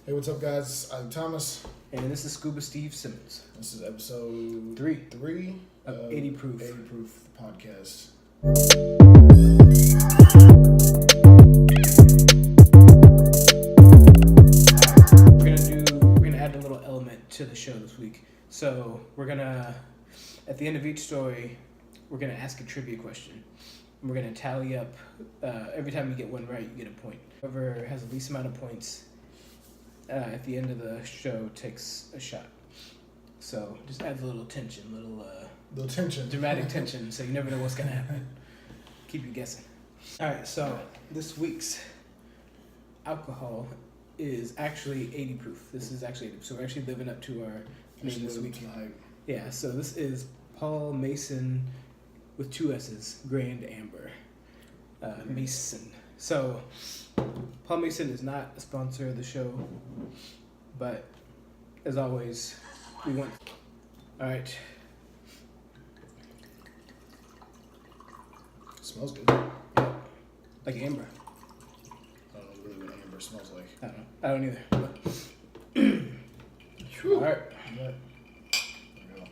Hey, what's up, guys? I'm Thomas. And this is Scuba Steve Simmons. This is episode three of 80 Proof. 80 Proof, the podcast. We're gonna add a little element to the show this week. So we're gonna, at the end of each story, we're gonna ask a trivia question. And we're gonna tally up. Every time you get one right, you get a point. Whoever has the least amount of points at the end of the show takes a shot. So just adds a little tension, little tension, dramatic tension. So you never know what's gonna happen. Keep you guessing. All right. So this week's alcohol is actually 80 proof. This is actually 80. So we're actually living up to our name this week. Yeah. So this is Paul Mason with 2 S's, Grand Amber. Mason. So Paul Mason is not a sponsor of the show, but as always, we want. All right. Smells good. Yeah. Like amber. I don't know really what amber smells like. I don't know. I don't either. But all right. Yeah. There we go.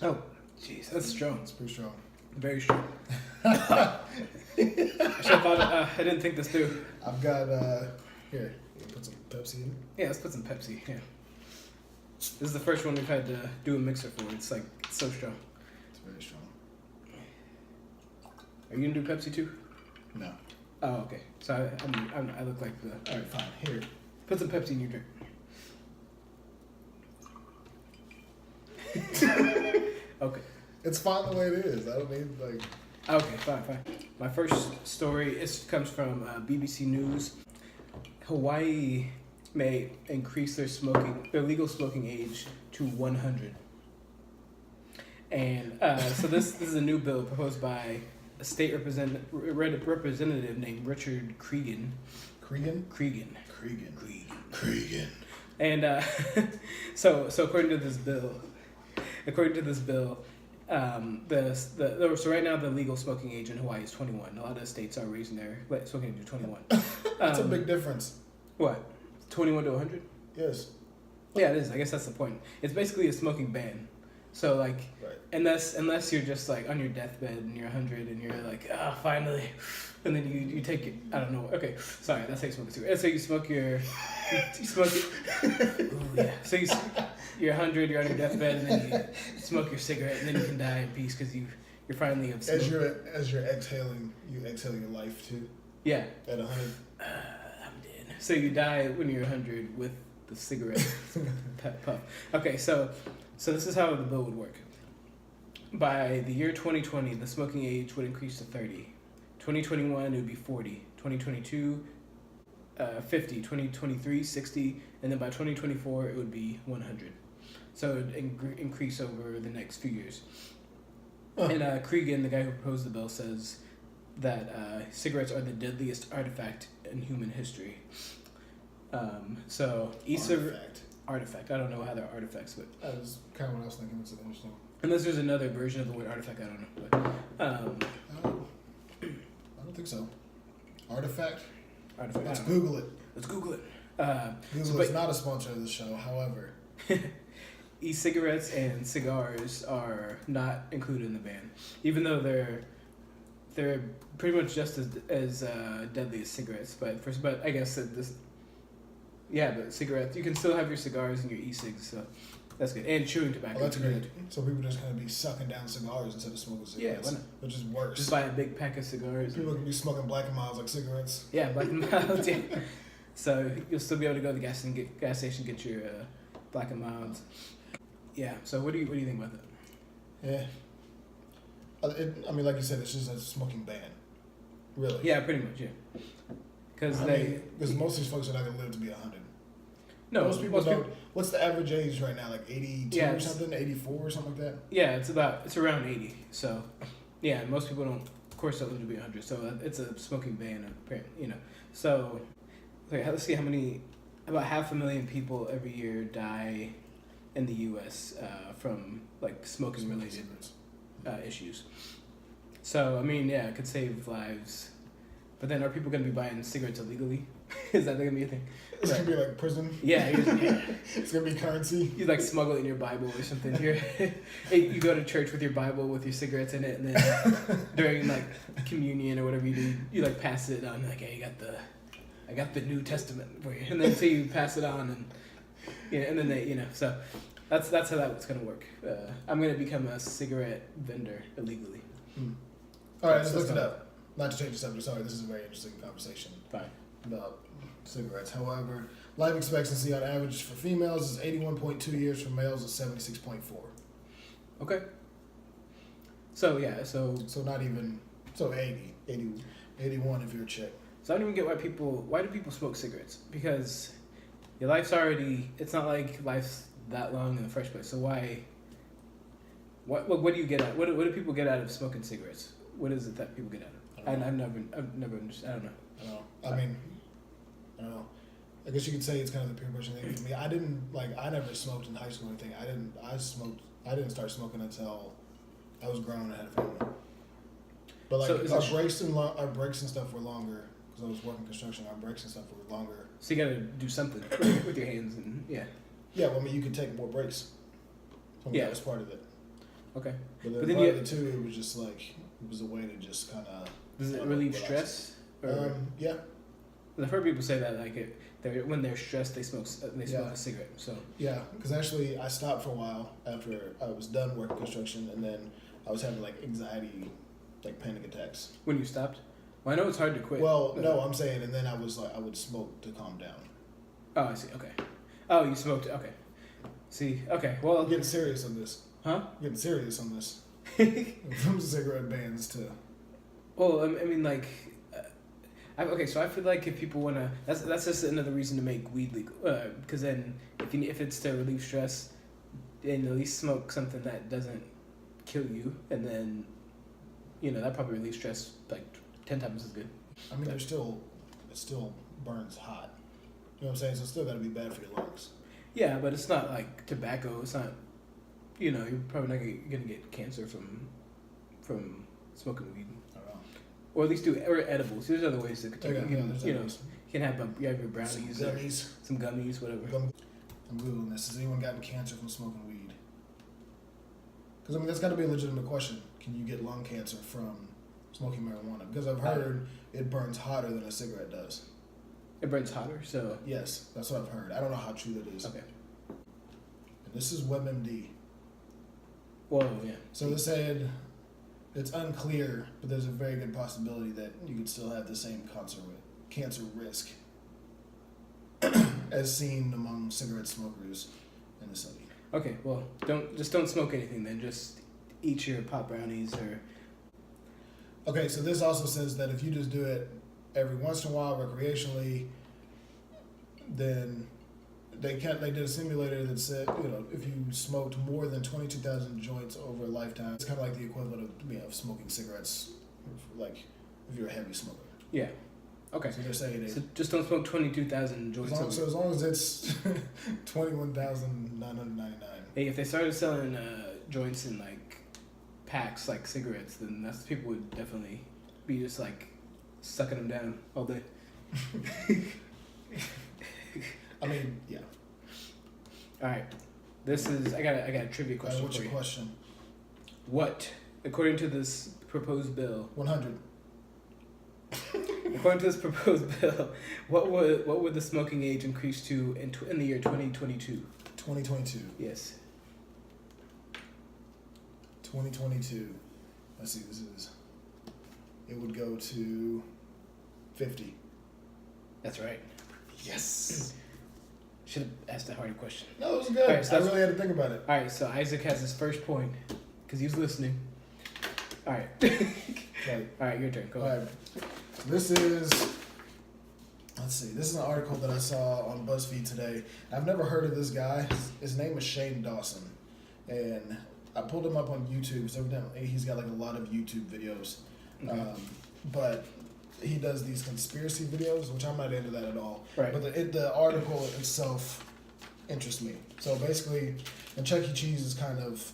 Oh, jeez, that's strong. It's pretty strong. Very strong. I didn't think this through. I've got here. You put some Pepsi in. Yeah, let's put some Pepsi. Yeah. This is the first one we've had to do a mixer for. It's like so strong. It's very strong. Are you gonna do Pepsi too? No. Oh, okay. So I look like the. All right, fine. Here. Put some Pepsi in your drink. Okay. It's fine the way it is. I don't need like. Okay, fine. My first story comes from BBC News. Hawaii may increase their legal smoking age to 100. And so this is a new bill proposed by a state representative named Richard Cregan. Cregan. And so according to this bill, so right now the legal smoking age in Hawaii is 21. A lot of states are raising their smoking age to 21. That's a big difference. What? 21 to 100? Yes. Yeah, it is. I guess that's the point. It's basically a smoking ban. So like, right. unless you're just like on your deathbed and you're 100 and you're like, finally, and then you take it. I don't know. Okay, sorry, that's how you smoke a cigarette. So you smoke your, you smoke it. Ooh, yeah. So you're 100, you're on your deathbed, and then you smoke your cigarette, and then you can die in peace because you're finally of smoke. As you're exhaling, you exhale your life too. Yeah. At 100. I'm dead. So you die when you're 100 with the cigarette puff. Okay, so this is how the bill would work. By the year 2020, the smoking age would increase to 30. 2021, it would be 40. 2022, 50. 2023, 60. And then by 2024, it would be 100. So it would increase over the next few years. Huh. And Cregan, the guy who proposed the bill, says that cigarettes are the deadliest artifact in human history. Artifact. I don't know how they're artifacts, but that was kind of what I was thinking. It's interesting. Unless there's another version of the word artifact, I don't know. But I don't think so. Artifact. Let's Google it. Google is not a sponsor of the show. However, e-cigarettes and cigars are not included in the ban, even though they're pretty much just as deadly as cigarettes. But I guess that this. Yeah, but cigarettes, you can still have your cigars and your e-cigs, so that's good. And chewing tobacco. Oh, that's great. So people are just going to be sucking down cigars instead of smoking cigarettes. Yeah, why not? Which is worse. Just buy a big pack of cigars. People can be smoking Black and Milds like cigarettes. Yeah, Black and Milds, yeah. So you'll still be able to go to the gas station get your Black and Milds. Yeah, so what do you think about that? Yeah. I mean, like you said, it's just a smoking ban. Really? Yeah, pretty much, yeah. Because most of these folks are not going to live to be 100. No, most people don't. What's the average age right now? Like 82 or something? 84 or something like that? Yeah, it's around 80. So, yeah, most people don't, of course, don't live to be 100. So it's a smoking ban, apparently, So, let's see how many, about 500,000 people every year die in the U.S. From like smoking related issues. So I mean, yeah, it could save lives But then are people going to be buying cigarettes illegally? Is that going to be a thing? It's gonna be like prison. Yeah, It's gonna be currency. You like smuggle it in your Bible or something. You go to church with your Bible with your cigarettes in it, and then during like communion or whatever you do, you like pass it on. Like, hey, I got the New Testament for you, and then so you pass it on, and and then they, so that's how that's gonna work. I'm gonna become a cigarette vendor illegally. All right, let's look it up. Not to change the subject. Sorry, this is a very interesting conversation. Fine. About cigarettes. However, life expectancy on average for females is 81.2 years, for males is 76.4. Okay. So yeah, so not even 80, 81 if you're a chick. So I don't even get why do people smoke cigarettes? Because your life's it's not like life's that long in the first place. So why? What do you get out? What do people get out of smoking cigarettes? What is it that people get out of? I've never understood. I don't know. I don't know. I guess you could say it's kind of the peer pressure thing for me. I never smoked in high school or anything. I didn't start smoking until I was grown and had a family. But like so our breaks and stuff were longer because I was working construction. Our breaks and stuff were longer. So you got to do something with your hands and yeah. Yeah, well, I mean, you could take more breaks. That was part of it. Okay. But then part of it too, it was just like it was a way to just kind of. Does it relieve stress? Yeah. I've heard people say that when they're stressed, they smoke a cigarette. So yeah, because actually I stopped for a while after I was done working construction, and then I was having like anxiety, like panic attacks. When you stopped? Well, I know it's hard to quit. Well, no, I'm saying, and then I was like, I would smoke to calm down. Oh, I see. Okay. Oh, you smoked. Okay. See. Okay. Well, I'm getting serious on this. Huh? I'm getting serious on this. From cigarette bans to. Well, I mean, like. Okay, so I feel like if people want to, that's just another reason to make weed legal. Because then, if it's to relieve stress, then at least smoke something that doesn't kill you, and then, that probably relieves stress like 10 times as good. I mean, it still burns hot. You know what I'm saying? So it's still got to be bad for your lungs. Yeah, but it's not like tobacco. It's not. You're probably not gonna get cancer from smoking weed. Or at least or edibles. There's other ways to take it. You can have your brownies, some gummies, whatever. I'm googling this. Has anyone gotten cancer from smoking weed? Because I mean, that's got to be a legitimate question. Can you get lung cancer from smoking marijuana? Because I've heard it burns hotter than a cigarette does. It burns hotter, so. Yes, that's what I've heard. I don't know how true that is. Okay. And this is WebMD. Whoa, yeah. So they said. It's unclear, but there's a very good possibility that you could still have the same cancer risk as seen among cigarette smokers in the study. Okay, well, don't smoke anything then. Just eat your pop brownies or. Okay, so this also says that if you just do it every once in a while recreationally, then they did a simulator that said, if you smoked more than 22,000 joints over a lifetime, it's kind of like the equivalent of smoking cigarettes, like if you're a heavy smoker. Yeah. Okay. So they're saying so just don't smoke 22,000 joints. As long as it's 21,999. Hey, if they started selling joints in like packs like cigarettes, then people would definitely be just like sucking them down all day. I mean, yeah. All right. I got a trivia question. What's your question? What, according to this proposed bill? 100. According to this proposed bill, what would the smoking age increase to in the year 2022? 2022. Yes. 2022. Let's see. It would go to 50. That's right. Yes. Should have asked a harder question. No, it was good. Right, so I really had to think about it. All right, so Isaac has his first point because he was listening. All right. Right. All right, your turn. Go ahead. This is an article that I saw on BuzzFeed today. I've never heard of this guy. His name is Shane Dawson, and I pulled him up on YouTube. So evidently he's got like a lot of YouTube videos, okay. But he does these conspiracy videos, which I'm not into that at all. Right. But the article itself interests me. So basically, and Chuck E. Cheese has kind of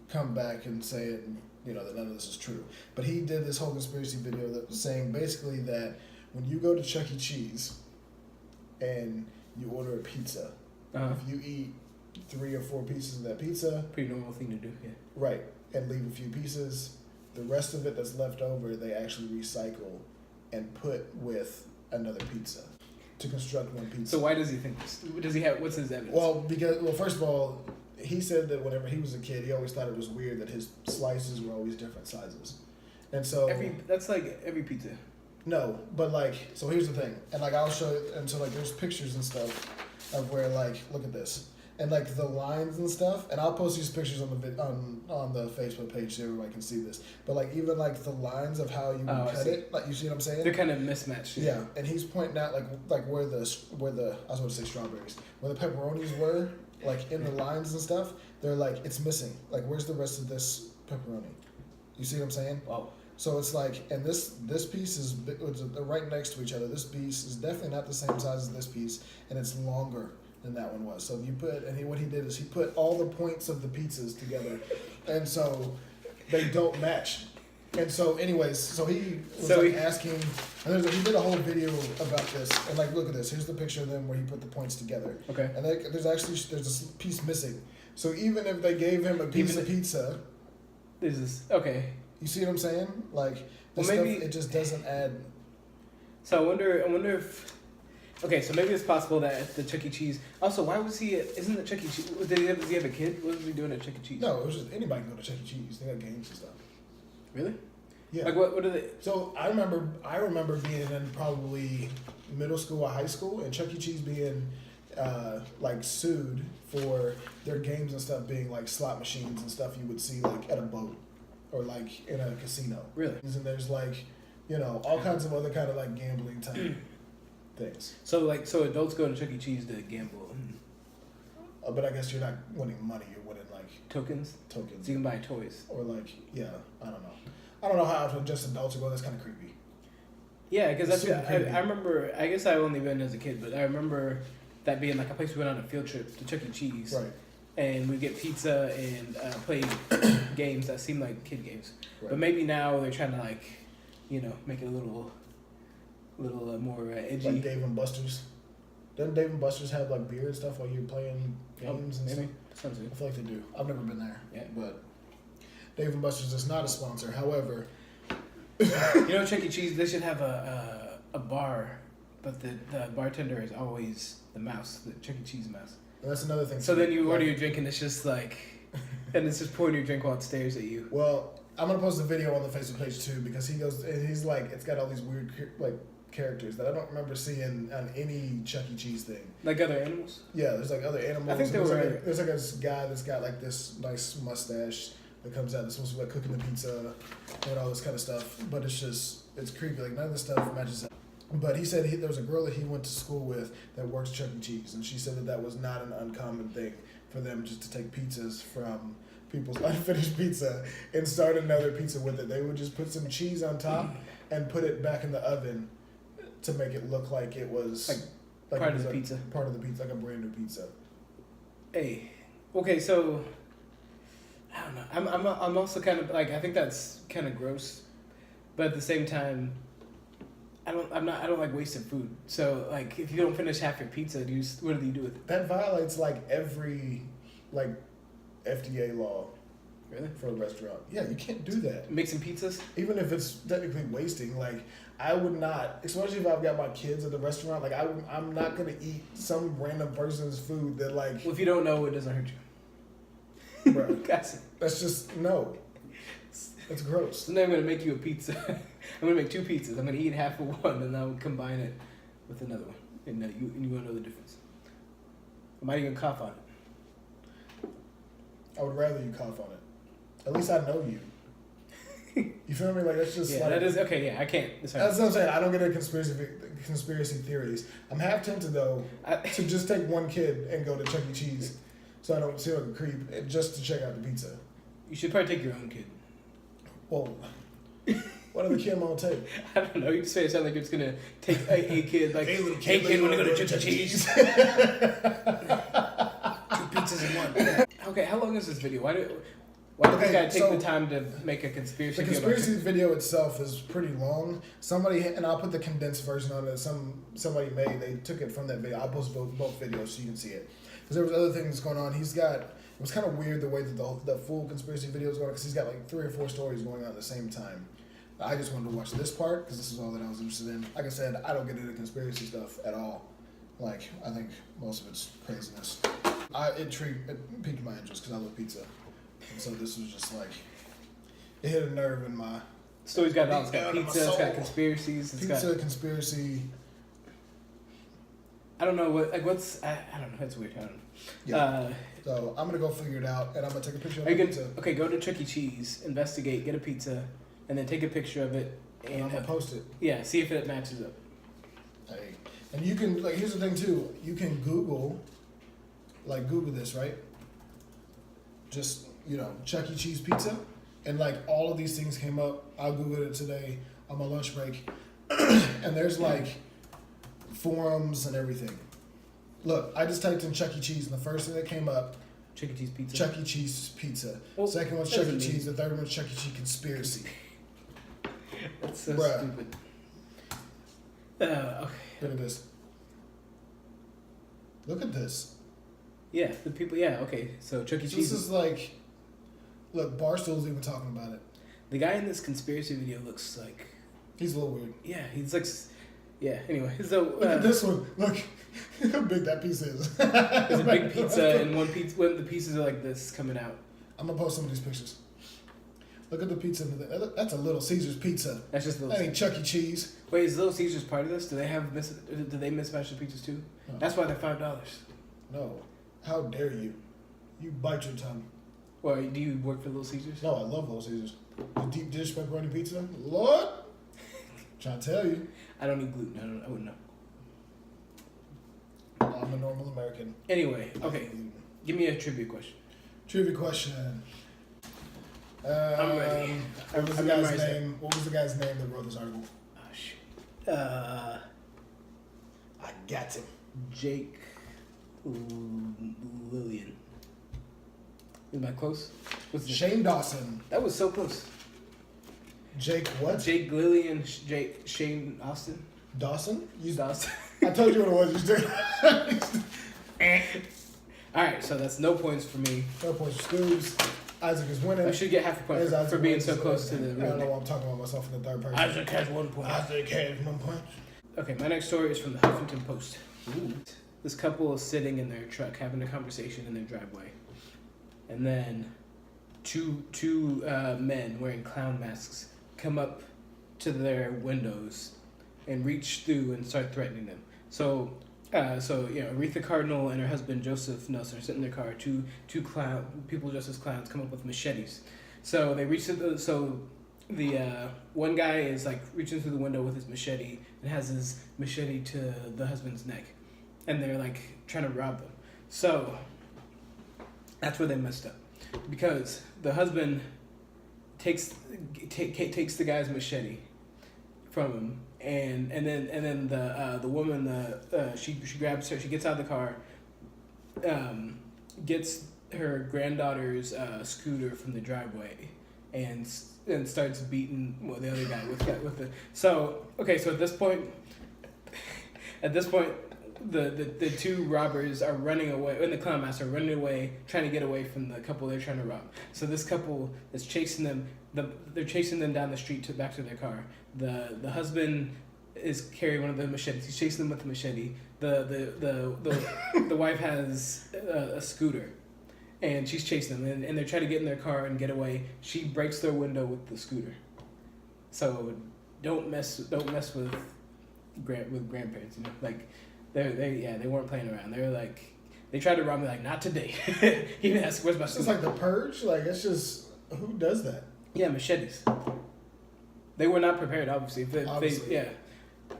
come back and say it that none of this is true. But he did this whole conspiracy video that was saying basically that when you go to Chuck E. Cheese and you order a pizza, if you eat 3 or 4 pieces of that pizza, pretty normal thing to do, yeah. Right, and leave a few pieces, the rest of it that's left over, they actually recycle and put with another pizza to construct one pizza. So why does he think this? Does he have? What's his evidence? Well, first of all, he said that whenever he was a kid, he always thought it was weird that his slices were always different sizes, and so that's like every pizza. No, but like, so here's the thing, and like I'll show you, and so like there's pictures and stuff of where like, look at this, and like the lines and stuff, and I'll post these pictures on the on the Facebook page so everybody can see this. But like even like the lines of how you would cut it, like you see what I'm saying? They're kind of mismatched. Yeah, and he's pointing out like where the I was going to say strawberries, where the pepperonis were, like in the lines and stuff. They're like it's missing. Like where's the rest of this pepperoni? You see what I'm saying? Wow. So it's like, and this piece is they're right next to each other. This piece is definitely not the same size as this piece, and it's longer than that one was. So if you what he did is he put all the points of the pizzas together, and so they don't match. And so, anyways, so he was asking, and he did a whole video about this, and like look at this. Here's the picture of them where he put the points together. Okay. And there's a piece missing. So even if they gave him a piece of pizza, okay. You see what I'm saying? Like, maybe it just doesn't add. So I wonder if. Okay, so maybe it's possible that at the Chuck E. Cheese. Also, why was he? Isn't the Chuck E. Cheese? Does he have a kid? What was he doing at Chuck E. Cheese? No, it was just anybody can go to Chuck E. Cheese. They got games and stuff. Really? Yeah. Like what are they? So I remember being in probably middle school or high school, and Chuck E. Cheese being like sued for their games and stuff being like slot machines and stuff you would see like at a boat. Or like in a casino. Really? And there's like, all kinds of other kind of like gambling type things. So adults go to Chuck E. Cheese to gamble. But I guess you're not winning money. You're winning like tokens. So you can buy toys. Or like, yeah, I don't know how often just adults are going. That's kind of creepy. Yeah, because I remember. I guess I've only been as a kid, but I remember that being like a place we went on a field trip to Chuck E. Cheese. Right. And we get pizza and play games that seem like kid games. Right. But maybe now they're trying to like, make it a little more edgy. Like Dave and Buster's. Doesn't Dave and Buster's have like beer and stuff while you're playing games and maybe. stuff? Sounds good. I feel like they do. I've never been there. Yeah. But Dave and Buster's is not a sponsor. However, Chuck E. Cheese, they should have a bar, but the bartender is always the mouse, the Chuck E. Cheese mouse. And that's another thing. So then you order your drink and it's just like, and it's just pouring your drink while it stares at you. Well, I'm gonna post a video on the Facebook page too because he's like, it's got all these weird like characters that I don't remember seeing on any Chuck E. Cheese thing. Like other animals? Yeah, there's like other animals. I think there's like this guy that's got like this nice mustache that comes out that's supposed to be like cooking the pizza and all this kind of stuff. But it's creepy. Like none of the stuff matches up. But he said there was a girl that he went to school with that works Chuck E. Cheese, and she said that was not an uncommon thing for them just to take pizzas from people's unfinished pizza and start another pizza with it. They would just put some cheese on top and put it back in the oven to make it look like it was like part of the pizza. Part of the pizza, like a brand new pizza. Hey, okay, so I don't know. I'm also kind of like I think that's kind of gross, but at the same time. I don't like wasting food. So like, if you don't finish half your pizza, what do you do with it? That violates like every like FDA law. Really? For a restaurant. Yeah, you can't do that. Mixing pizzas? Even if it's technically wasting, like I would not, especially if I've got my kids at the restaurant. Like I'm not gonna eat some random person's food that like. Well, if you don't know, it doesn't hurt you. Bro, Gotcha. That's just no. It's gross. So now I'm gonna make you a pizza. I'm gonna make 2 pizzas. I'm gonna eat half of one, and I'll combine it with another one. And you wanna know the difference. I might even cough on it. I would rather you cough on it. At least I know you. You feel me? Like that's just yeah. Like, that is okay. Yeah, I can't. That's what I'm saying. I don't get into conspiracy theories. I'm half tempted though to just take one kid and go to Chuck E. Cheese, so I don't seem like a creep, just to check out the pizza. You should probably take your own kid. Well, what other kid am I gonna take? I don't know. You just say it sound like you're just gonna take a kid, like, hey kid, wanna go to Chuck E. Cheese? 2 pizzas in one. Okay, how long is this video? Why did this Okay, guy take so the time to make a conspiracy? The conspiracy video itself is pretty long. Somebody, and I'll put the condensed version on it. Somebody made. They took it from that video. I'll post both videos so you can see it. Because there was other things going on. He's got. It was kind of weird the way that the full conspiracy video is going, because he's got like 3 or 4 stories going on at the same time. I just wanted to watch this part because this is all that I was interested in. Like I said, I don't get into conspiracy stuff at all. Like, I think most of it's craziness. It piqued my interest because I love pizza. And so this was just like, it hit a nerve in my... Story's got it all. It's got pizza, it's got conspiracies. Pizza, conspiracy. I don't know what's... I don't know. It's weird. I don't know. Yeah. So I'm going to go figure it out, and I'm going to take a picture of the pizza. Okay, go to Chuck E. Cheese, investigate, get a pizza, and then take a picture of it. And I'm going to post it. Yeah, see if it matches up. Hey. And you can, like, here's the thing, too. You can Google this, right? Just, Chuck E. Cheese pizza. And, like, all of these things came up. I Googled it today on my lunch break. And there's, like, forums and everything. Look, I just typed in Chuck E. Cheese, and the first thing that came up, Chuck E. Cheese pizza. Chuck E. Cheese pizza. Well, second one's Chuck E. Cheese. The third one's Chuck E. Cheese conspiracy. That's so Bruh. stupid. Okay. Look at this. Look at this. Yeah, the people. Yeah, okay. So Chuck E. Cheese. This is like, look, Barstool's even talking about it. The guy in this conspiracy video looks like. He's a little weird. Yeah, he's like. Yeah. Anyway, so look at this one. Look how big that piece is. There's a big pizza and one pizza. When the pieces are like this coming out. I'm gonna post some of these pictures. Look at the pizza. That's a Little Caesars pizza. That's just Little. That ain't Chuck E. Cheese. Wait, is Little Caesars part of this? Do they mismatch the pizzas too? No. That's why they're $5. No. How dare you? You bite your tongue. Or do you work for Little Caesars? No, I love Little Caesars. The deep dish pepperoni pizza, Lord. Trying to tell you. I don't eat gluten. I wouldn't know. I'm a normal American. Anyway, okay. Give me a trivia question. Trivia question. I'm ready. What was the guy's name? What was the guy's name that wrote this article? Oh shit. I got him. Jake Lillian. Am I close? What's his name? Shane Dawson. That was so close. Jake what? Jake Lillian. Shane Austin. Dawson? Dawson. I told you what it was. You did. All right, so that's no points for me. No points for Scoobs. Isaac is winning. I should get half a point for being so close to the. I don't know why I'm talking about myself in the third person. Isaac has 1 point. Isaac has 1 point. Okay, my next story is from the Huffington Post. Ooh. This couple is sitting in their truck having a conversation in their driveway, and then two men wearing clown masks come up to their windows and reach through and start threatening them. So Aretha Cardinal and her husband Joseph Nelson are sitting in their car. Two people dressed as clowns come up with machetes. So they reach the one guy is like reaching through the window with his machete and has his machete to the husband's neck, and they're like trying to rob them. So that's where they messed up, because the husband takes the guy's machete from him, and then the woman she grabs her, she gets out of the car, gets her granddaughter's scooter from the driveway, and starts beating the other guy with the. So at this point the two robbers are running away, and the clown master are running away, trying to get away from the couple they're trying to rob. So this couple is chasing them. They're chasing them down the street back to their car. The husband is carrying one of the machetes. He's chasing them with the machete. The wife has a scooter, and she's chasing them. And they're trying to get in their car and get away. She breaks their window with the scooter. So don't mess with grandparents. You know, like they weren't playing around. They were like, they tried to rob me, like, not today. Even asked, where's my scooter? It's like The Purge. Like, it's just, who does that? Yeah, machetes. They were not prepared, obviously. Obviously.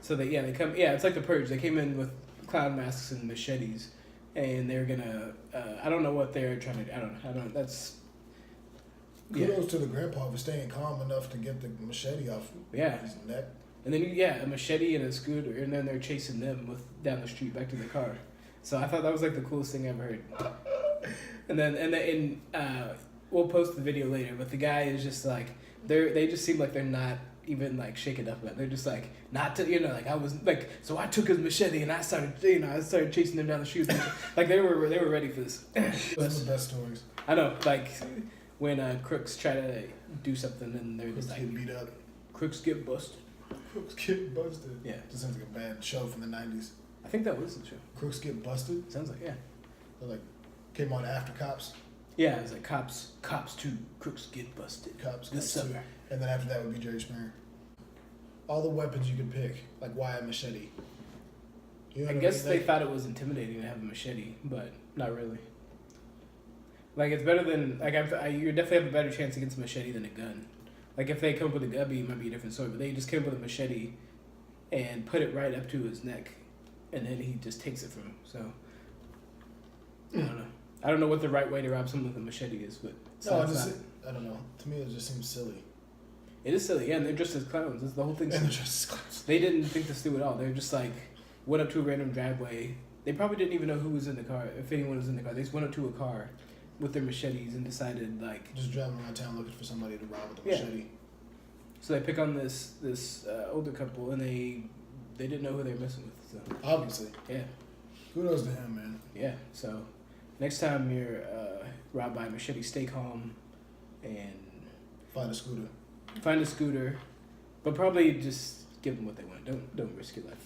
So they come. Yeah, it's like The Purge. They came in with clown masks and machetes, and they're gonna. I don't know what they're trying to do. I don't. That's. Kudos to the grandpa for staying calm enough to get the machete off his neck. And then a machete and a scooter, and then they're chasing them down the street back to the car. So I thought that was like the coolest thing I ever heard. And then we'll post the video later, but the guy is just like they just seem like they're not even like shaken up about it. They're just like not to like I was like so I took his machete and I started chasing them down the street. Like they were ready for this. Those are the best stories. I know, like when crooks try to do something and they're just Crooks like get beat up. crooks get busted. Crooks get busted. Yeah. This sounds like a bad show from the 90s. I think that was the show. Crooks get busted. Sounds like, yeah. They're like, came on after Cops. Yeah, it was like cops 2, crooks get busted. Cops This too. summer. And then after that would be Jerry Springer. All the weapons you could pick, like why a machete? You know I what guess mean? they thought it was intimidating to have a machete, but not really. Like, it's better than, like, you definitely have a better chance against a machete than a gun. Like, if they come up with a gubby, it might be a different story, but they just came up with a machete and put it right up to his neck, and then he just takes it from him, so. I don't know. I don't know what the right way to rob someone with a machete is, but No, I don't know. To me, it just seems silly. it is silly, yeah, and they're just as clowns. That's the whole thing. And they're just clowns. They didn't think this through at all. They're just like, went up to a random driveway. They probably didn't even know who was in the car, if anyone was in the car. They just went up to a car with their machetes and decided, like... Just driving around town looking for somebody to rob with a Yeah. machete. So they pick on this older couple, and they didn't know who they were messing with. So, Obviously. yeah. Kudos to him, man. Yeah, so next time you're robbed by a machete, stay calm and Find a scooter. find a scooter, but probably just give them what they want. Don't risk your life.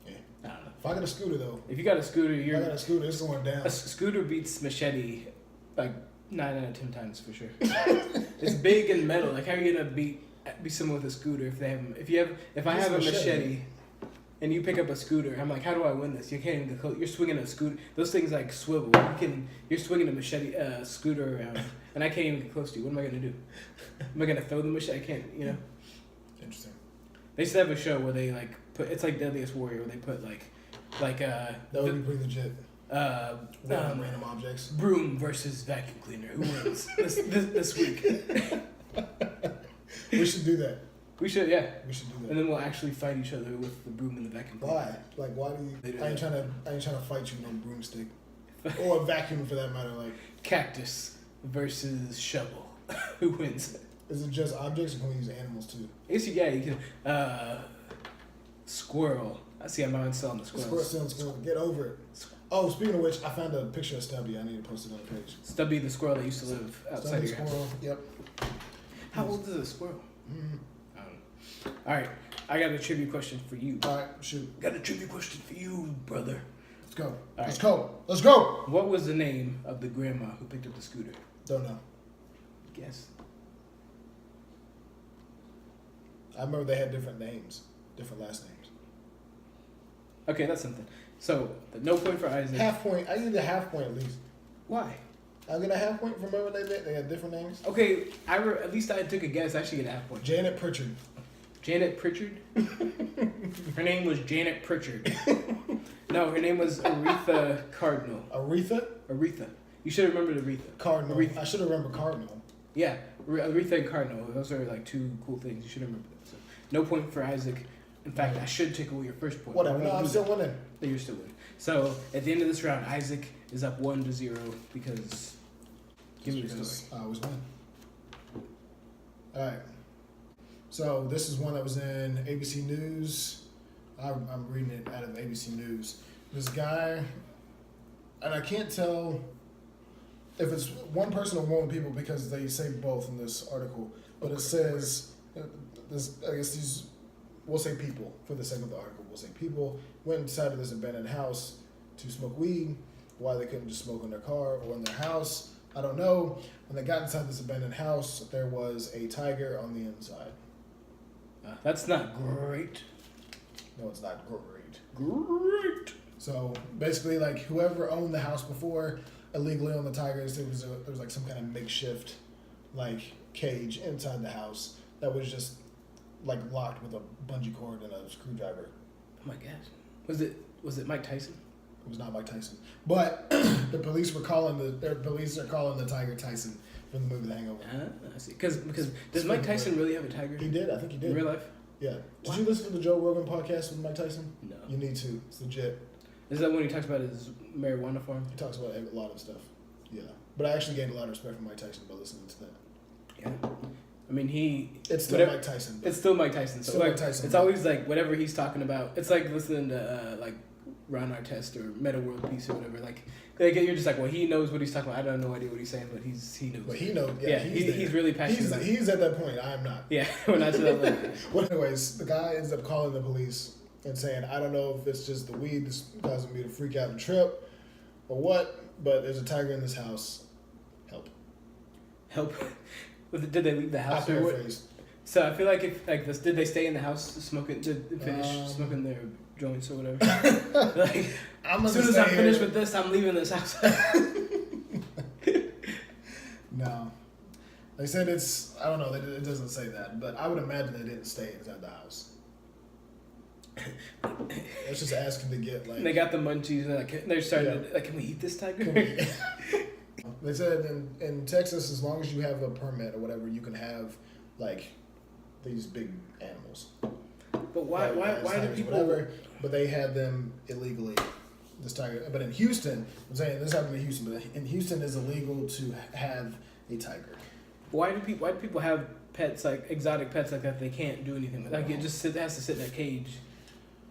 Yeah. I don't know. If I got a scooter, though, If you got a scooter, if I got a scooter, it's going down. a scooter beats machete like 9 out of 10 times for sure. It's big and metal. Like how are you gonna be someone with a scooter if they have if I Just have a machete. machete and you pick up a scooter? I'm like, how do I win this? You can't even get close. You're swinging a scooter. Those things like swivel. You're swinging a machete scooter around, and I can't even get close to you. What am I gonna do? Am I gonna throw the machete? I can't. Interesting. They used to have a show where they like put. It's like Deadliest Warrior, where they put like. That would be pretty legit. Random objects. Broom versus vacuum cleaner. Who wins this week? We should do that. We should, yeah. We should do And that. then we'll actually fight each other with the broom and the vacuum cleaner. Why? Like, why do you? They do I ain't trying to fight you with no broomstick or a vacuum for that matter. Like, Cactus versus shovel. Who wins? is it just objects, or can we use animals too? I guess you can. Squirrel. I see. I'm still on the squirrels. Squirrel. Get over it. Oh, speaking of which, I found a picture of Stubby. I need to post it on the page. Stubby the squirrel that used to live outside Stubby of your house. squirrel. Yep. How old is a squirrel? Mm-hmm. I don't know. All right, I got a trivia question for you. All right, shoot. Got a trivia question for you, brother. Let's go. All Let's right. go. Let's go. What was the name of the grandma who picked up the scooter? Don't know. Guess. I remember they had different names, different last names. Okay, that's something. So, no point for Isaac. Half point. I need a half point at least. Why? I get a half point from remember they had different names. Okay, at least I took a guess. I should get a half point. Janet Pritchard. Janet Pritchard? Her name was Janet Pritchard. No, her name was Aretha Cardinal. Aretha? Aretha. You should have remembered Aretha. Cardinal. Aretha. I should have remembered Cardinal. Yeah, Aretha and Cardinal. Those are like two cool things. You should remember that. So, no point for Isaac. In fact, I should take away your first point. Whatever. No, I'm still winning. But you're still winning. So, at the end of this round, Isaac is up 1-0 because... Give me the story. I was winning. All right. So this is one that was in ABC News. I'm reading it out of ABC News. This guy, and I can't tell if it's one person or one people because they say both in this article. But it says, we'll say people for the sake of the article. We'll say people went inside of this abandoned house to smoke weed. Why they couldn't just smoke in their car or in their house, I don't know. When they got inside this abandoned house, there was a tiger on the inside. That's not great. No, it's not great. Great. So basically, like whoever owned the house before illegally owned the tigers, there was like some kind of makeshift like cage inside the house that was just like locked with a bungee cord and a screwdriver. Oh my gosh. Was it Mike Tyson? It was not Mike Tyson, but the police are calling the tiger Tyson from the movie The Hangover. I see. Because does Mike Tyson really have a tiger? He did. I think he did. In real life? Yeah. Did you listen to the Joe Rogan podcast with Mike Tyson? No. You need to. It's legit. Is that when he talks about his marijuana farm? He talks about a lot of stuff. Yeah. But I actually gained a lot of respect for Mike Tyson by listening to that. Yeah. I mean, It's still Mike Tyson. It's still Mike Tyson. So still like, Mike Tyson. It's always like whatever he's talking about. It's like listening to like Ron Artest or Meta World Peace or whatever. Like you're just like, well, he knows what he's talking about. I don't have no idea what he's saying, but he knows. But he knows. Yeah, he's really passionate. He's at that point. I am not. Yeah, we're not to that level. Well, anyways, the guy ends up calling the police and saying, I don't know if it's just the weed that's causing me to freak out and trip or what, but there's a tiger in this house. Help. Did they leave the house? I paraphrased. So I feel like if like this, did they stay in the house smoking to finish smoking their joints or whatever? Like, as soon as I'm finished with this, I'm leaving this house. No, they said it's. I don't know. It doesn't say that, but I would imagine they didn't stay inside the house. Let's just ask them to get like. They got the munchies and like they're starting to like, can we eat this tiger? They said in Texas, as long as you have a permit or whatever, you can have like these big animals. But why do people? Whatever, but they had them illegally. This tiger, but in Houston, I'm saying this happened in Houston, but in Houston it's illegal to have a tiger. Why do people have pets like exotic pets like that? They can't do anything with. Like it just has to sit in a cage,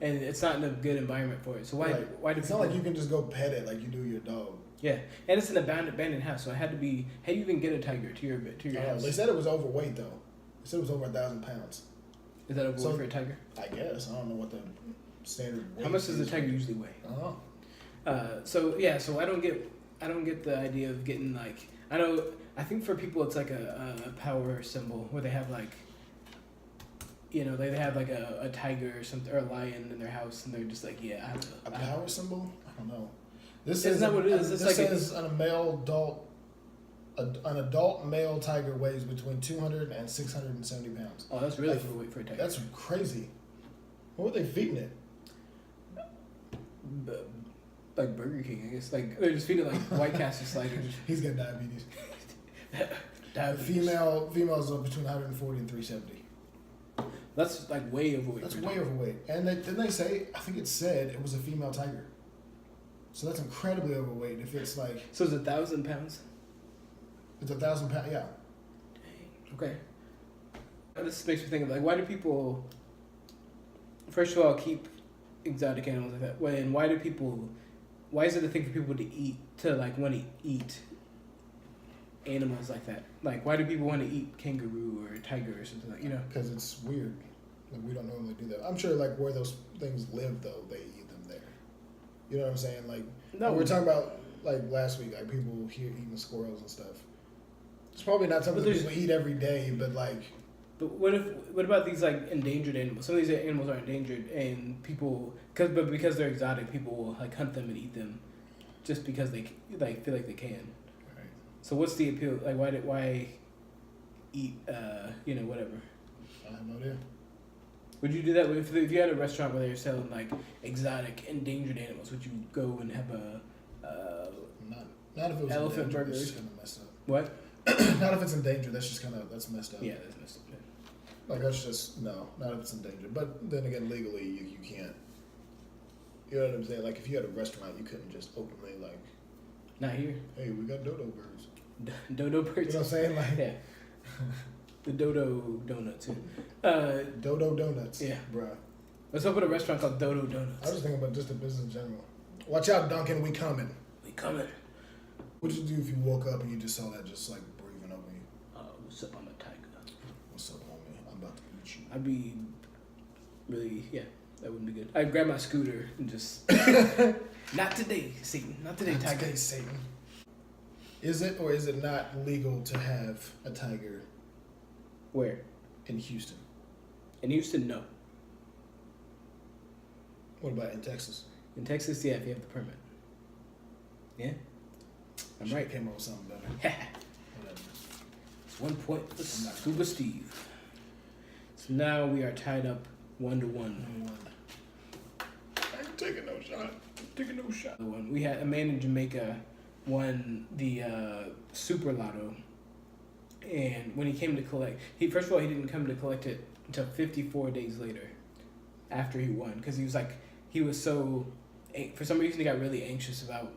and it's not in a good environment for it. So why do it's people? Not like you can just go pet it like you do your dog. Yeah, and it's an abandoned house, so it had to be. How do you even get a tiger to your house? They said it was overweight though. They said it was over 1,000 pounds. Is that overweight for a tiger? I guess I don't know what the standard. How much does a tiger usually weigh? So I don't get the idea of getting like I think for people it's like a power symbol where they have like, you know, they have like a tiger or something or a lion in their house and they're just like, yeah, I have a power symbol. I don't know. This is not what it is. This like says an adult male tiger weighs between 200 and 670 pounds. Oh, that's really overweight for a tiger. That's crazy. What were they feeding it? Like Burger King, I guess. Like they're just feeding like White Castle sliders. He's got diabetes. Females are between 140 and 370. That's like way overweight. That's way overweight. And didn't they say? I think it said it was a female tiger. So that's incredibly overweight. If it's like. So it's 1,000 pounds. It's 1,000 pounds. Yeah. Dang. Okay. This makes me think of like, why do people? First of all, keep exotic animals like that. And why do people? Why is it a thing for people to eat, to like want to eat animals like that? Like, why do people want to eat kangaroo or tiger or something like, you know? Because it's weird. Like, we don't normally do that. I'm sure, like, where those things live, though, they eat them there. You know what I'm saying? Like, no, we were talking about, like, last week, like, people here eating squirrels and stuff. It's probably not something that people eat every day, but, like... But what about these, like, endangered animals? Some of these animals are endangered, and people... because they're exotic, people will, like, hunt them and eat them just because they, like, feel like they can. Right. So what's the appeal? Like, why eat, you know, whatever? I have no idea. Would you do that if you had a restaurant where they're selling, like, exotic, endangered animals? Would you go and have a... Not if it was elephant burger. It's just kind of messed up. What? Not if it's endangered. That's just that's messed up. Yeah, that's messed up. Yeah. Like, that's just, no, not if it's endangered. But then again, legally, you can't. You know what I'm saying? Like, if you had a restaurant, you couldn't just openly, like... Not here. Hey, we got dodo birds. Dodo birds? You know what I'm saying? Like, yeah. The Dodo Donuts. Dodo Donuts. Yeah. Bruh. Let's open a restaurant called Dodo Donuts. I was just thinking about just the business in general. Watch out, Duncan, we coming. We coming. What'd you do if you woke up and you just saw that just, like, breathing over you? What's up, I'm a tiger. What's up, homie? I'm about to eat you. I'd be really, yeah, that wouldn't be good. I'd grab my scooter and just, not today, Satan. Not today, Not tiger. today, Satan. Is it or is it not legal to have a tiger? Where? In Houston. In Houston, no. What about in Texas? In Texas, yeah, if you have the permit. Yeah? I'm right. Came up with something better. Whatever. 1 point for Scuba Steve. So now we are tied up 1-1. I ain't taking no shot. Taking no shot. We had a man in Jamaica won the super lotto, and when he came to collect, he didn't come to collect it until 54 days later, after he won, because he was so, for some reason he got really anxious about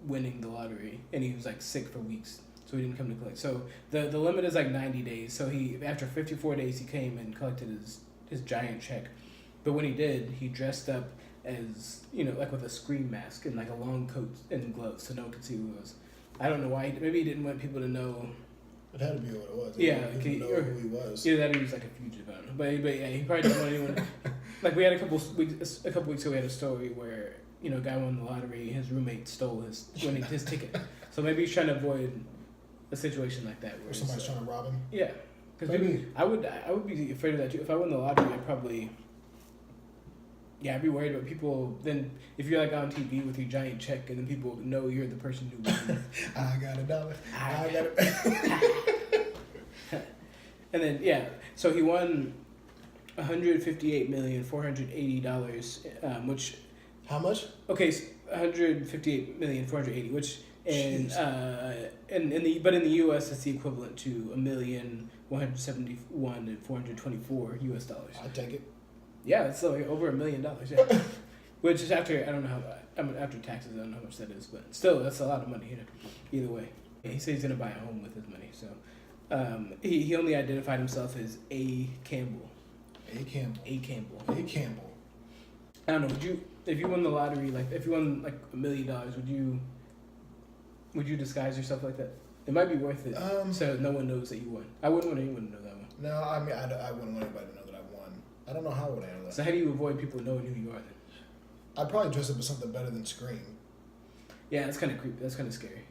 winning the lottery, and he was like sick for weeks, so he didn't come to collect. So the limit is like 90 days. So he after 54 days he came and collected his giant check, but when he did, he dressed up as like with a scream mask and like a long coat and gloves, so no one could see who it was. I don't know why. Maybe he didn't want people to know. It had to be what it was. Yeah, He didn't know who he was. Either that or he was like a fugitive. I don't know. But yeah, he probably didn't want anyone. Like we had a couple weeks ago, we had a story where a guy won the lottery. His roommate stole his ticket. So maybe he's trying to avoid a situation like that Or somebody's trying to rob him. Yeah, because I would be afraid of that too. If I won the lottery, I'd probably. Yeah, I'd be worried about people. Then, if you're like on TV with your giant check, and then people know you're the person who won. I got $1. I got it. And then so he won $158,480,000, which. How much? Okay, so $158,480,000, which in the U.S. it's the equivalent to $1,171,424 US. I take it. Yeah, it's like over $1 million. Yeah, which is after after taxes. I don't know how much that is, but still, that's a lot of money. Either way, he said he's gonna buy a home with his money. So, he only identified himself as A. Campbell. A. Campbell. A. Campbell. A. Campbell. I don't know. If you won the lottery, like if you won like $1 million, would you disguise yourself like that? It might be worth it, so no one knows that you won. I wouldn't want anyone to know that one. No, I mean I wouldn't want anybody to know that I won. I don't know how I would handle that. So how do you avoid people knowing who you are then? I'd probably dress up as something better than Scream. Yeah, that's kind of creepy. That's kind of scary.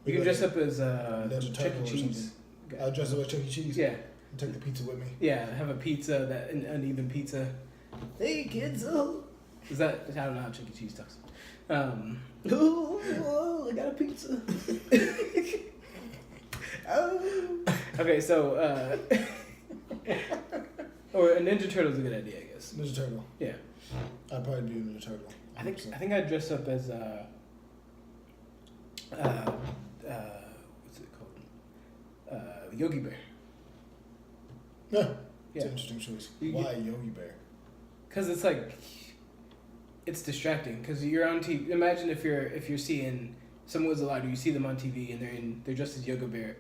You can dress up as Chuck E. Cheese. I'd dress up as Chuck E. Cheese. Yeah. And take the pizza with me. Yeah, have a pizza, an uneven pizza. Hey kids, is that? I don't know how Chuck E. Cheese talks. I got a pizza. Okay, so or a Ninja Turtle's a good idea, I guess. Ninja Turtle. Yeah. I'd probably do Ninja Turtle. 100%. I think I'd dress up as what's it called? Yogi Bear. Yeah. It's Yeah. an interesting choice. Why Yogi Bear? Because it's like it's distracting. Because you're on TV. Imagine if you're seeing someone's alive, you see them on TV and they're dressed as Yoga Bear.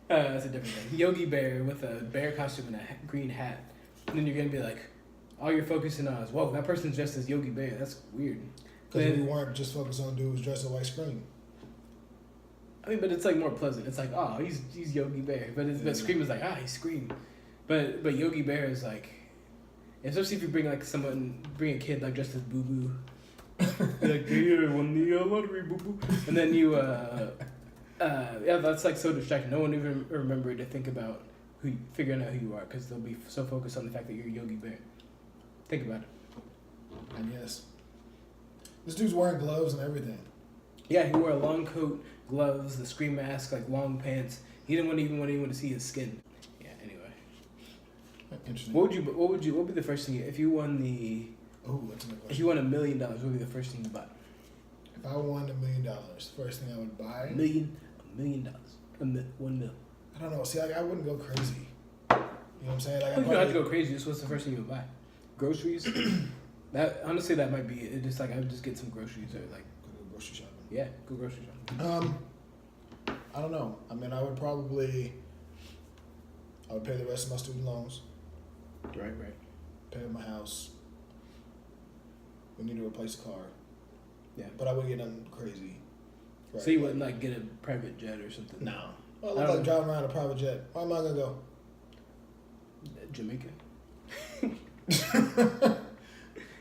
That's a different thing. Yogi Bear with a bear costume and a green hat. And then you're gonna be like, all you're focusing on is, whoa, that person's dressed as Yogi Bear. That's weird. Because we weren't just focused on dudes dressed up like Scream. I mean, but it's like more pleasant. It's like, oh, he's Yogi Bear. But Scream is like, he's Scream. But Yogi Bear is like, especially if you bring a kid like dressed as Boo Boo. You're like, yeah, won the lottery, Boo Boo. And then you, that's like so distracting. No one even remember to think about figuring out who you are because they'll be so focused on the fact that you're Yogi Bear. Think about it. I guess. This dude's wearing gloves and everything. Yeah, he wore a long coat, gloves, the Scream mask, like long pants. He didn't want anyone to see his skin. Yeah. Anyway. Interesting. What would be the first thing if you won the? Oh, that's a good question. If you won $1 million, what would be the first thing you buy? If I won $1 million, first thing I would buy. $1 million. $1 million. I don't know. See, I wouldn't go crazy. You know what I'm saying? Like, you don't have to go crazy. Just what's the first thing you would buy? Groceries. That honestly, that might be it. Just like I would just get some groceries or like go grocery shopping. Yeah, go grocery shopping. I don't know. I mean, I would pay the rest of my student loans. Right. Pay my house. We need to replace the car. Yeah. But I wouldn't get nothing crazy. Right? So you wouldn't like get a private jet or something? No. I look like driving around a private jet. Where am I gonna go? Jamaica.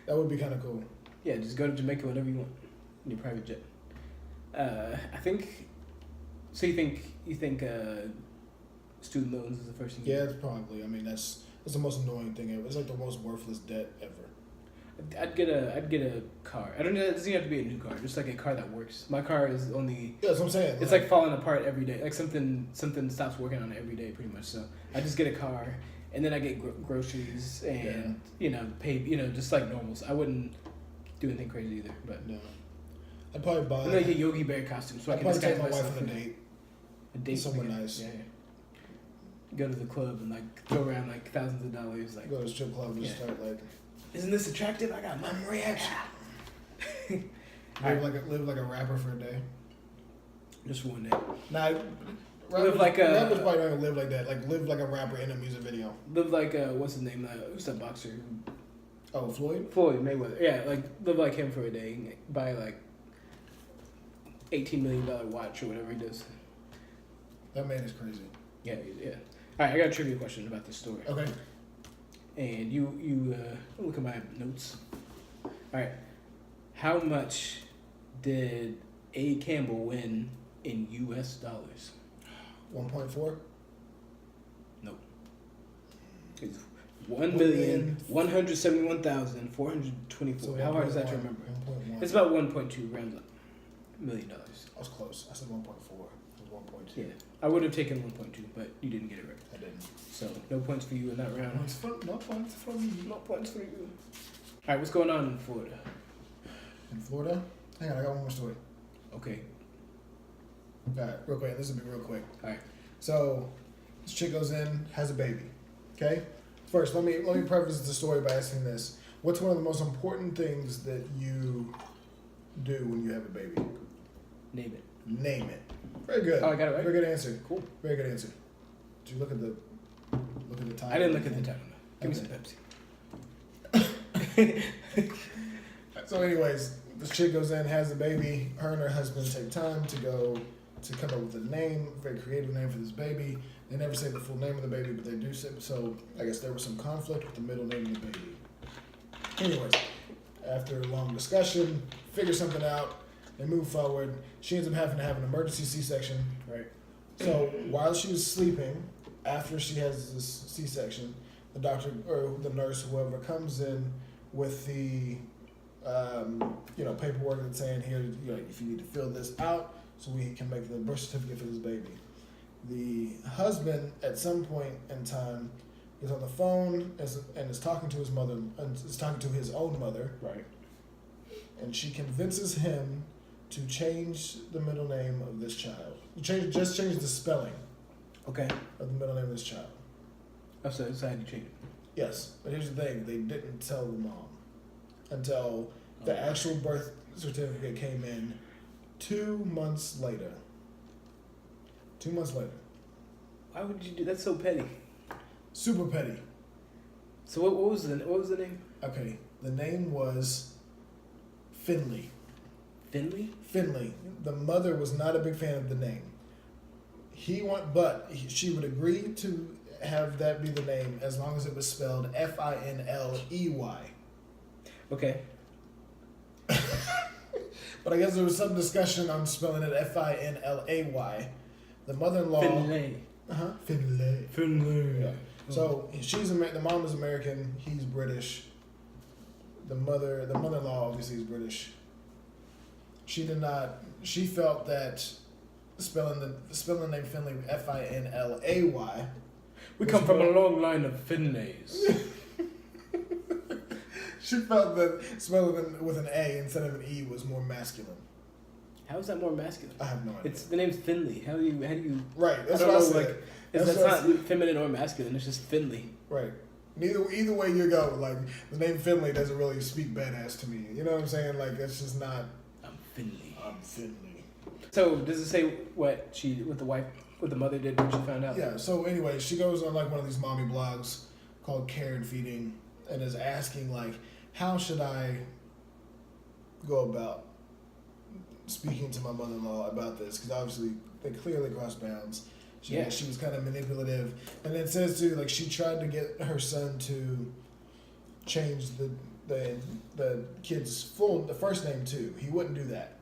That would be kind of cool. Yeah, just go to Jamaica whenever you want in your private jet. I think. So you think student loans is the first thing? Yeah, it's probably. I mean, that's the most annoying thing ever. It's like the most worthless debt ever. I'd get a car. I don't know. It doesn't have to be a new car. Just like a car that works. My car is only. Yeah, that's what I'm saying. It's like falling apart every day. Like something stops working on it every day, pretty much. So I just get a car, and then I get groceries and pay just like normal. So I wouldn't do anything crazy either. But no, I'd probably buy. I'm like a Yogi Bear costume, so I I'd can probably disguise take my myself. wife on a date. A date somewhere nice. Yeah. Go to the club and like throw around like thousands of dollars. Like go to the strip club and start like. Isn't this attractive? I got mom reaction. Live like a rapper for a day. Just one day. Nah, Live like a rappers probably don't even live like that. Like live like a rapper in a music video. live like what's his name? Who's that boxer? Oh, Floyd. Floyd Mayweather. Yeah, like live like him for a day. Buy like $18 million watch or whatever he does. That man is crazy. Yeah, yeah. All right, I got a trivia question about this story. Okay. And you look at my notes. All right, how much did A. Campbell win in U.S. dollars? 1.4. Nope. It's 1,171,424. So How hard is that to remember? 1.1. It's about 1.2 rounds up. $1 million. I was close. I said 1.4. It was 1.2. Yeah, I would have taken 1.2, but you didn't get it right. I didn't. So no points for you in that round. No points for me. No points for you. All right, what's going on in Florida? In Florida? Hang on, I got one more story. Okay. All right, real quick. This will be real quick. All right. So, this chick goes in, has a baby. Okay. First, let me preface the story by asking this: what's one of the most important things that you do when you have a baby? Name it. Name it. Very good. Oh, I got it right. Very good answer. Cool. Very good answer. Did you look at the title? I didn't look at the title. Give Okay. me some Pepsi. So, anyways, this chick goes in, has a baby. Her and her husband take time to go to come up with a name, a very creative name for this baby. They never say the full name of the baby, but they do say. So, I guess there was some conflict with the middle name of the baby. Anyways, after a long discussion, figure something out. They move forward. She ends up having to have an emergency C-section. Right. So while she was sleeping, after she has this C-section, the doctor or the nurse, whoever, comes in with the paperwork and saying, here, if you need to fill this out so we can make the birth certificate for this baby. The husband, at some point in time, is on the phone and is talking to his mother, and is talking to his own mother. Right. And she convinces him to change the middle name of this child. Just change the spelling. Okay. Of the middle name of this child. Oh, so how did you change it? Yes, but here's the thing: they didn't tell the mom until the actual birth certificate came in 2 months later. 2 months later. Why would you do that? So petty. Super petty. So what was the name? Okay, the name was Finley. Finley? Finley. The mother was not a big fan of the name. She would agree to have that be the name as long as it was spelled Finley. Okay. But I guess there was some discussion on spelling it Finlay. The mother-in-law. Finlay. Finlay. Finlay. Yeah. So the mom is American. He's British. The mother-in-law obviously is British. She did not. She felt that spelling the name Finley Finlay. We come from a long line of Finlays. She felt that spelling with an A instead of an E was more masculine. How is that more masculine? I have no idea. The name's Finley. How do you? Right. That's what I said. That's not feminine or masculine. It's just Finley. Right. Either way you go, like the name Finley doesn't really speak badass to me. You know what I'm saying? Like it's just not. I'm Finley. So does it say what the mother did when she found out? Yeah. So anyway, she goes on like one of these mommy blogs called Care and Feeding, and is asking like, how should I go about speaking to my mother-in-law about this? Because obviously they clearly crossed bounds. She was kind of manipulative, and it says too like she tried to get her son to change the kid's the first name too. He wouldn't do that,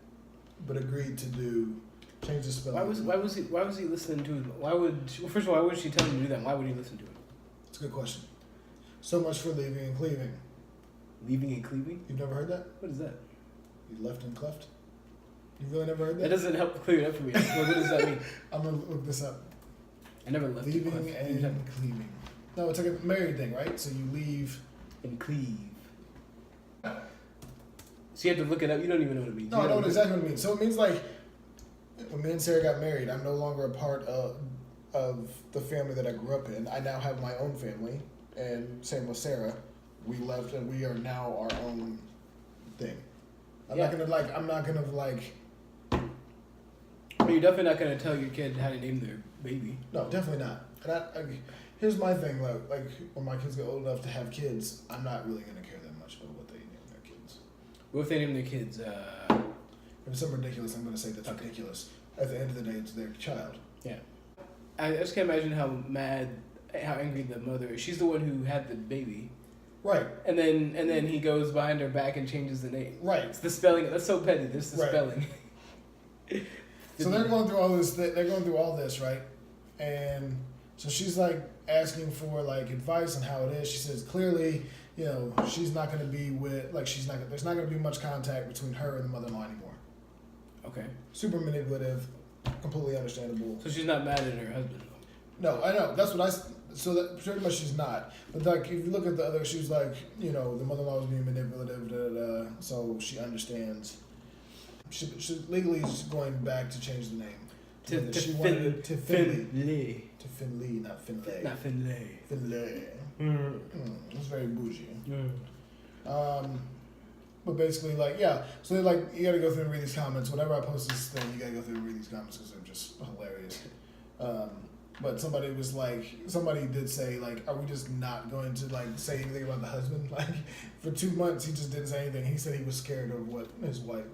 but agreed to change the spelling. Why was he listening to him? First of all, why would she tell him to do that? Why would he listen to him? It's a good question. So much for leaving and cleaving. Leaving and cleaving? You've never heard that? What is that? You left and cleft? You really never heard that? That doesn't help clear it up for me. What does that mean? I'm gonna look this up. I never left. Leaving and cleaving. No, it's like a married thing, right? So you leave and cleave. So you have to look it up. You don't even know what it means. No, I know exactly what it means. So it means like when me and Sarah got married, I'm no longer a part of the family that I grew up in. I now have my own family, and same with Sarah. We left, and we are now our own thing. I'm not gonna But you're definitely not gonna tell your kid how to name their baby. No, definitely not. And here's my thing, like when my kids get old enough to have kids, I'm not really gonna care that much about what they name their kids. What if they name their kids? If it's something ridiculous, I'm gonna say that's ridiculous. At the end of the day, it's their child. Yeah. I just can't imagine how angry the mother is. She's the one who had the baby. Right. And then he goes behind her back and changes the name. Right. It's the spelling. That's so petty. There's the spelling. So they're going through all this. They're going through all this, right? And so she's like asking for like advice on how it is. She says clearly, she's not going to be with there's not going to be much contact between her and the mother-in-law anymore. Okay. Super manipulative, completely understandable. So she's not mad at her husband. No, I know. That's what so that pretty much she's not. But like if you look at the other, she was like, the mother-in-law was being manipulative. So she understands. She legally is going back to change the name. Finley. To Finley, not Finlay. Not Finlay. Finlay. It's very bougie. Mm. But basically, so they're like, you gotta go through and read these comments. Whenever I post this thing, you gotta go through and read these comments because they're just hilarious. But somebody did say, are we just not going to, say anything about the husband? For 2 months, he just didn't say anything. He said he was scared of what his wife,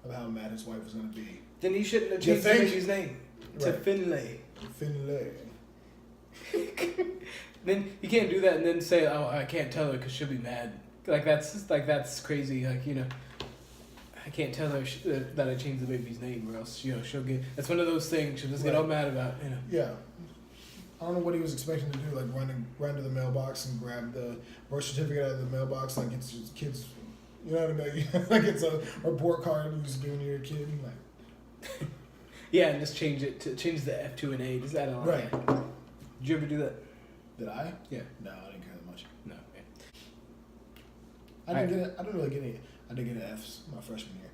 of how mad his wife was going to be. Then he shouldn't have changed the baby's name to Finlay. Finlay. Then you can't do that and then say, "Oh, I can't tell her because she'll be mad." That's crazy. I can't tell her that I changed the baby's name, or else she'll get. That's one of those things she'll just get all mad about. Yeah. I don't know what he was expecting to do, run to the mailbox and grab the birth certificate out of the mailbox, like it's just kids. You know what I mean? Like it's a report card you just giving your kid. Yeah, and just change the F to an A. Just add on. Right. Did you ever do that? Did I? Yeah. No, I didn't care that much. No. Yeah. I didn't really get any. I did get F's my freshman year.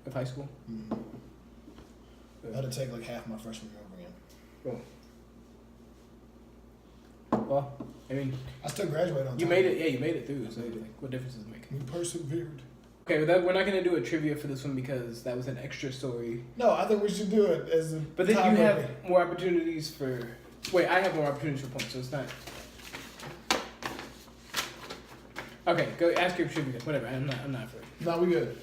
Of high school? Mm-hmm. I had to take half my freshman year over again. Cool. Well, I mean, I still graduated on time. You made it. Yeah, you made it through. So, what difference does it make? We persevered. Okay, we're not gonna do a trivia for this one because that was an extra story. No, I think we should do it as a. But then you have more opportunities for. Wait, I have more opportunities for points, so it's not. Okay, go ask your trivia. Whatever. I'm not afraid. No, we good.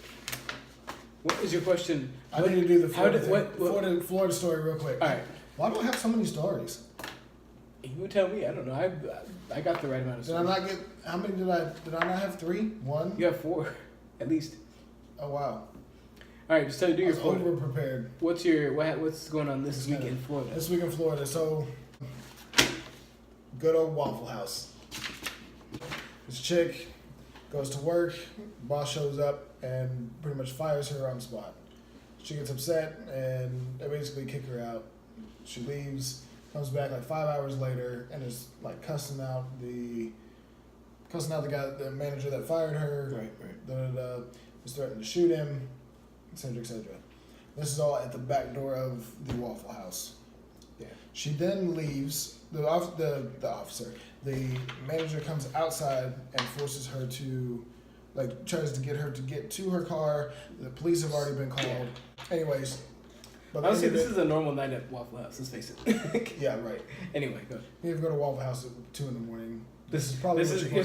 What is your question? I need to do the Florida story real quick. All right. Why do I have so many stories? You would tell me. I don't know. I got the right amount of stories. Did I not get? How many did I not have? 3? 1? You have 4, at least. Oh wow. All right, just tell me. Do your Florida. Over prepared. What's going on this week in Florida? This week in Florida, so good old Waffle House. This chick goes to work, boss shows up and pretty much fires her on the spot. She gets upset and they basically kick her out. She leaves, comes back 5 hours later and is cussing out the guy, the manager that fired her. Right. Was threatening to shoot him, etc., etc. This is all at the back door of the Waffle House. Yeah. She then leaves. The manager comes outside and forces her to, tries to get her to get to her car. The police have already been called. Yeah. Anyways. But I would say this is a normal night at Waffle House, let's face it. Yeah, right. Anyway, go. You have to go to Waffle House at 2 in the Here's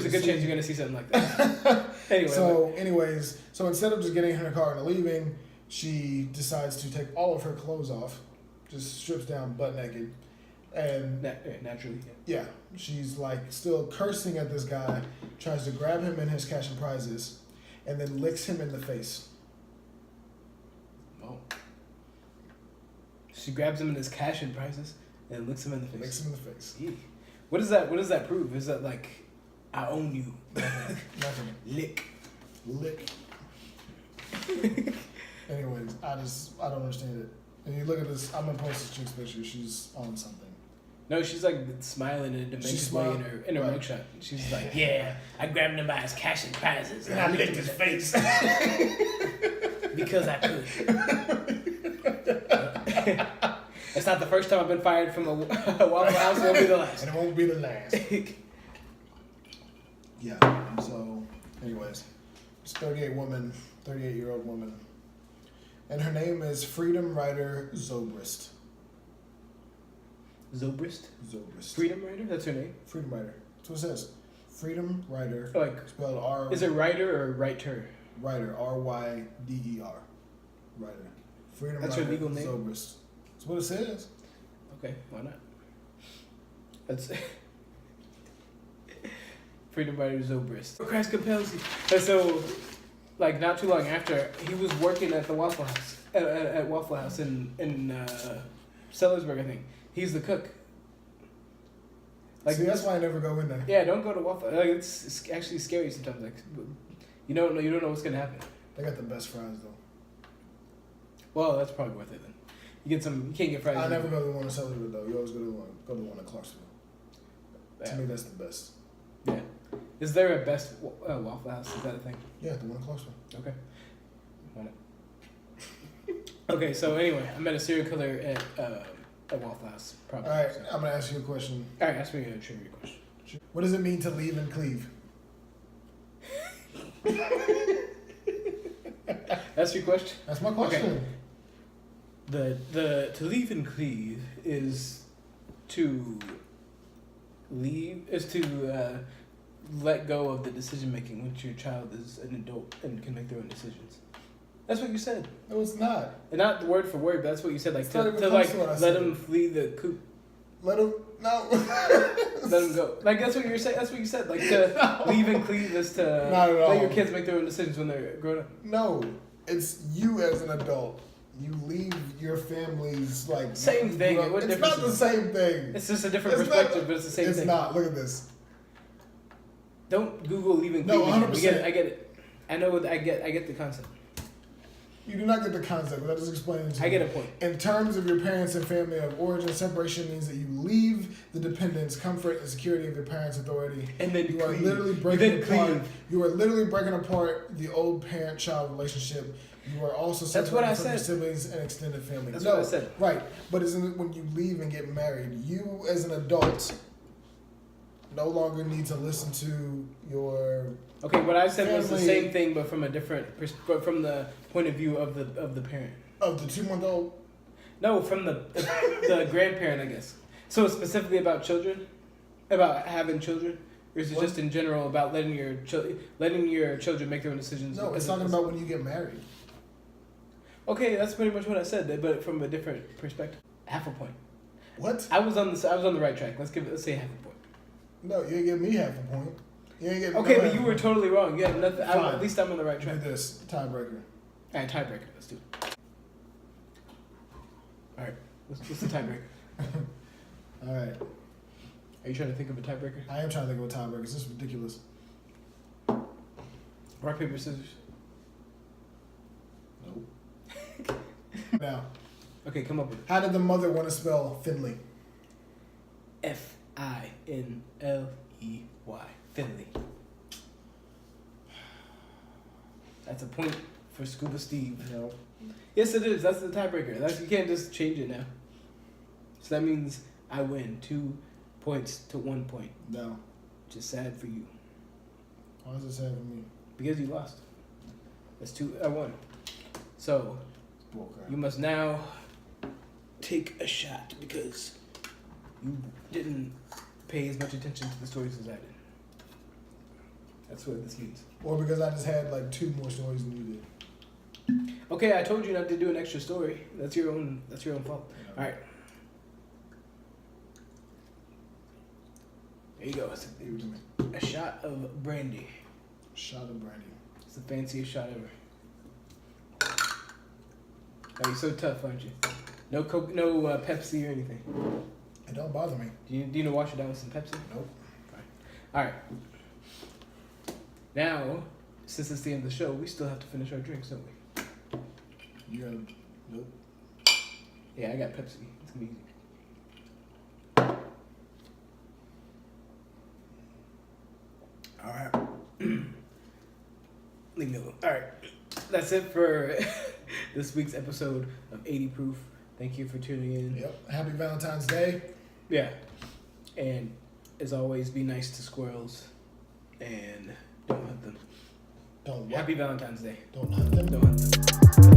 a good chance you're going to see something like that. Anyway. So instead of just getting in her car and leaving, she decides to take all of her clothes off, just strips down butt naked. And naturally, yeah, she's still cursing at this guy, tries to grab him in his cash and prizes, and then licks him in the face. Oh. She grabs him in his cash and prizes and licks him in the face. Licks him in the face. Eek. What does that prove? Is that I own you? Nothing. Lick. Anyways, I don't understand it. And you look at this. I'm gonna post this chick's picture. She's on something. No, she's smiling in a demented way in her mugshot. She's like, yeah, I grabbed him by his cash and prizes and I licked his face because I could. It's not the first time I've been fired from a Waffle House. It won't be the last. And it won't be the last. Yeah. So, anyways, It's 38-year-old woman. And her name is Freedom Rider Zobrist. Zobrist? Zobrist. Freedom Rider? That's her name? Freedom Rider. That's what it says. Freedom Rider. Like, spelled R. Is it Rider or Writer? Rider. R-Y-D-E-R. Rider. Freedom That's Rider her legal name? Zobrist. That's what it says. Okay, why not? That's Freedom Rider Zobrist. Christ compels you. And so, like, not too long after, he was working at the Waffle House, at Waffle House in Sellersburg, I think. He's the cook. Like, see, that's why I never go in there. Yeah, don't go to Waffle. Like, it's actually scary sometimes. Like, you don't know what's gonna happen. They got the best fries though. Well, that's probably worth it then. You can't get fries. I never go to the one in Sellersburg though. You always go to the one in Clarksville. Yeah. To me, that's the best. Yeah. Is there a best Waffle House? Is that a thing? Yeah, the one in Clarksville. Okay. Why not? Okay, so anyway, I met a serial killer at Waffle House. Probably. All right, I'm gonna ask you a question. All right, ask me a trivia question. What does it mean to leave and cleave? That's your question? That's my question. Okay. The to leave and cleave is to let go of the decision making once your child is an adult and can make their own decisions. That's what you said. No, it's not. And not word for word, but that's what you said. Like It's not even to close like to what I let said. him flee the coop. Let him no. Let him go. Like that's what you're saying. That's what you said. Like to leave and cleave is to Not at all. let your kids make their own decisions when they're grown up. No, it's you as an adult. You leave your family's like Same thing. What It's difference not the is same thing. It's just a different It's perspective, not- but it's the same It's thing. not. Look at this. Don't Google leave and No, cleave. again. 100%. I get it. I know. I get the concept. You do not get the concept, but I just explained it to you. I get a point. In terms of your parents and family of origin, separation means that you leave the dependence, comfort, and security of your parents' authority. And then You are cleave. literally You breaking then apart. cleave. You are literally breaking apart the old parent-child relationship. You are also That's what I separating from your said. siblings and extended family. That's no, what I said. Right, but isn't it when you leave and get married, you as an adult no longer need to listen to your Okay, what I said was the family- same thing, but from a different, but from the point of view of the parent. of the 2-month-old. No, from the grandparent, I guess. So it's specifically about children, about having children, or is it What? just in general about letting your children make their own decisions? No, it's talking about when you get married. Okay, that's pretty much what I said, but from a different perspective. Half a point. What? I was on the right track. Let's say half a point. No, you ain't give me half a point. You ain't give Okay, no but half you a were point. totally wrong. Yeah, nothing. Fine. At least I'm on the right track. Do this tiebreaker. All right, tiebreaker. Let's do it. All right, what's the tiebreaker? All right, Are you trying to think of a tiebreaker? I am trying to think of a tiebreaker. This is ridiculous. Rock, paper, scissors. Nope. Now, Okay, come up with how did the mother want to spell Finley? Finley. Finley. That's a point for Scuba Steve. No. Yes, it is. That's the tiebreaker. You can't just change it now. So that means I win 2 points to 1 point. No. Which is sad for you Why is it sad for me? because you lost. That's 2. I won. So Bullcrap. you must now take a shot because you didn't pay as much attention to the stories as I did. That's what this means. Or because I just had like 2 more stories than you did. Okay, I told you not to do an extra story. That's your own fault. All right. There you go. It's Give it to me. a shot of brandy. Shot of brandy. It's the fanciest shot ever. Oh, you're so tough, aren't you? No Coke, no Pepsi or anything. It don't bother me. Do you know wash it down with some Pepsi? Nope. All right. Now, since it's the end of the show, we still have to finish our drinks, don't we? You gotta. Nope. Yeah, I got Pepsi. It's gonna be easy. All right. Leave me alone. All right. That's it for this week's episode of 80 Proof. Thank you for tuning in. Yep. Happy Valentine's Day. Yeah. And as always, be nice to squirrels and don't hunt them. Don't Happy Valentine's Day. Don't hunt them. Don't hunt them.